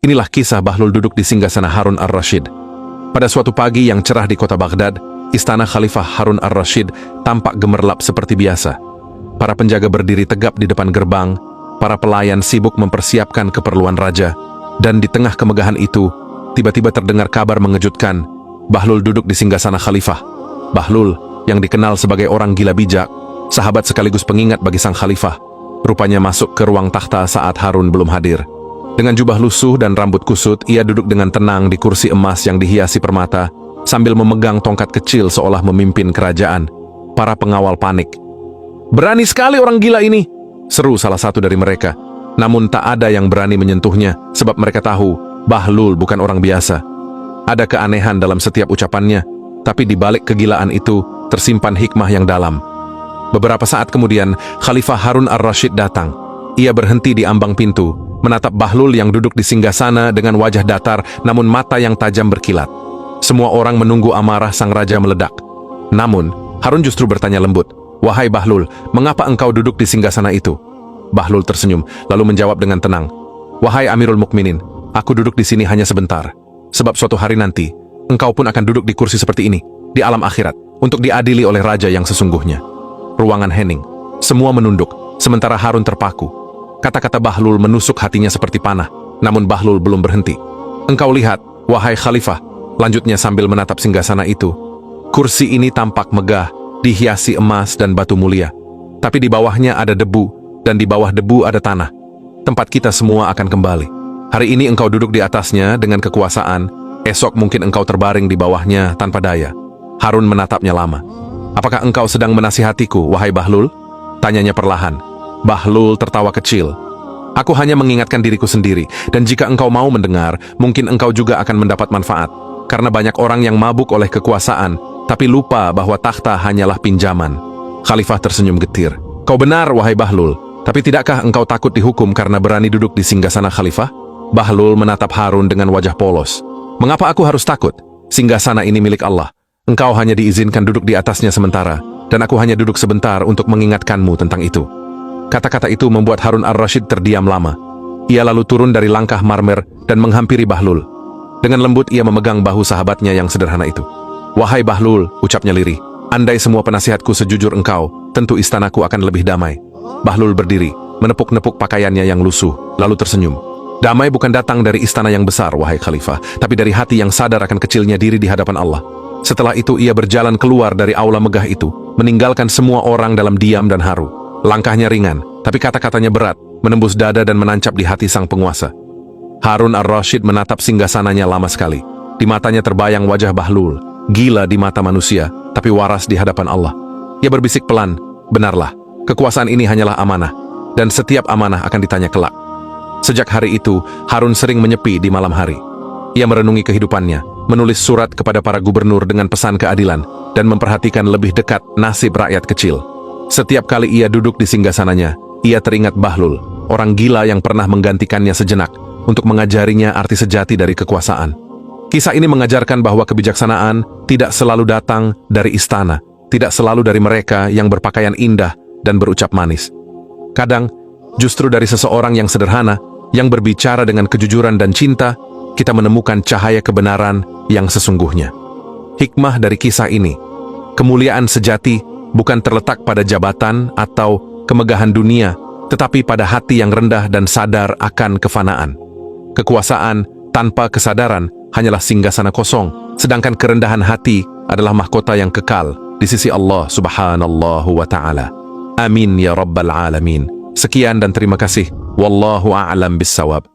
Inilah kisah Bahlul duduk di singgasana Harun ar-Rasyid. Pada suatu pagi yang cerah di kota Baghdad, istana Khalifah Harun ar-Rasyid tampak gemerlap seperti biasa. Para penjaga berdiri tegap di depan gerbang, para pelayan sibuk mempersiapkan keperluan raja, dan di tengah kemegahan itu, tiba-tiba terdengar kabar mengejutkan. Bahlul duduk di singgasana Khalifah. Bahlul, yang dikenal sebagai orang gila bijak, sahabat sekaligus pengingat bagi sang Khalifah, rupanya masuk ke ruang takhta saat Harun belum hadir. Dengan jubah lusuh dan rambut kusut, ia duduk dengan tenang di kursi emas yang dihiasi permata, sambil memegang tongkat kecil seolah memimpin kerajaan. Para pengawal panik. "Berani sekali orang gila ini!" seru salah satu dari mereka. Namun tak ada yang berani menyentuhnya, sebab mereka tahu Bahlul bukan orang biasa. Ada keanehan dalam setiap ucapannya, tapi di balik kegilaan itu tersimpan hikmah yang dalam. Beberapa saat kemudian, Khalifah Harun ar-Rasyid datang. Ia berhenti di ambang pintu, menatap Bahlul yang duduk di singgasana dengan wajah datar namun mata yang tajam berkilat. Semua orang menunggu amarah sang raja meledak. Namun, Harun justru bertanya lembut, "Wahai Bahlul, mengapa engkau duduk di singgasana itu?" Bahlul tersenyum, lalu menjawab dengan tenang, "Wahai Amirul Mukminin, aku duduk di sini hanya sebentar. Sebab suatu hari nanti, engkau pun akan duduk di kursi seperti ini, di alam akhirat, untuk diadili oleh raja yang sesungguhnya." Ruangan hening. Semua menunduk, sementara Harun terpaku. Kata-kata Bahlul menusuk hatinya seperti panah, namun Bahlul belum berhenti. "Engkau lihat, wahai Khalifah," lanjutnya sambil menatap singgasana itu. "Kursi ini tampak megah, dihiasi emas dan batu mulia. Tapi di bawahnya ada debu, dan di bawah debu ada tanah. Tempat kita semua akan kembali. Hari ini engkau duduk di atasnya dengan kekuasaan, esok mungkin engkau terbaring di bawahnya tanpa daya." Harun menatapnya lama. "Apakah engkau sedang menasihatiku, wahai Bahlul?" tanyanya perlahan. Bahlul tertawa kecil. "Aku hanya mengingatkan diriku sendiri, dan jika engkau mau mendengar, mungkin engkau juga akan mendapat manfaat. Karena banyak orang yang mabuk oleh kekuasaan, tapi lupa bahwa takhta hanyalah pinjaman." Khalifah tersenyum getir. "Kau benar, wahai Bahlul. Tapi tidakkah engkau takut dihukum karena berani duduk di singgasana Khalifah?" Bahlul menatap Harun dengan wajah polos. "Mengapa aku harus takut? Singgasana ini milik Allah. Engkau hanya diizinkan duduk di atasnya sementara, dan aku hanya duduk sebentar untuk mengingatkanmu tentang itu." Kata-kata itu membuat Harun ar-Rasyid terdiam lama. Ia lalu turun dari langkah marmer dan menghampiri Bahlul. Dengan lembut ia memegang bahu sahabatnya yang sederhana itu. "Wahai Bahlul," ucapnya lirih, "andai semua penasihatku sejujur engkau, tentu istanaku akan lebih damai." Bahlul berdiri, menepuk-nepuk pakaiannya yang lusuh, lalu tersenyum. "Damai bukan datang dari istana yang besar, wahai Khalifah, tapi dari hati yang sadar akan kecilnya diri di hadapan Allah." Setelah itu ia berjalan keluar dari aula megah itu, meninggalkan semua orang dalam diam dan haru. Langkahnya ringan, tapi kata-katanya berat, menembus dada dan menancap di hati sang penguasa. Harun ar-Rasyid menatap singgasananya lama sekali. Di matanya terbayang wajah Bahlul, gila di mata manusia, tapi waras di hadapan Allah. Ia berbisik pelan, "Benarlah, kekuasaan ini hanyalah amanah, dan setiap amanah akan ditanya kelak." Sejak hari itu, Harun sering menyepi di malam hari. Ia merenungi kehidupannya, menulis surat kepada para gubernur dengan pesan keadilan, dan memperhatikan lebih dekat nasib rakyat kecil. Setiap kali ia duduk di singgasananya, ia teringat Bahlul, orang gila yang pernah menggantikannya sejenak untuk mengajarinya arti sejati dari kekuasaan. Kisah ini mengajarkan bahwa kebijaksanaan tidak selalu datang dari istana, tidak selalu dari mereka yang berpakaian indah dan berucap manis. Kadang, justru dari seseorang yang sederhana, yang berbicara dengan kejujuran dan cinta, kita menemukan cahaya kebenaran yang sesungguhnya. Hikmah dari kisah ini, kemuliaan sejati bukan terletak pada jabatan atau kemegahan dunia, tetapi pada hati yang rendah dan sadar akan kefanaan. Kekuasaan tanpa kesadaran hanyalah singgasana kosong, sedangkan kerendahan hati adalah mahkota yang kekal di sisi Allah Subhanahu wa Ta'ala. Amin ya Rabbal Alamin. Sekian dan terima kasih. Wallahu a'lam bissawab.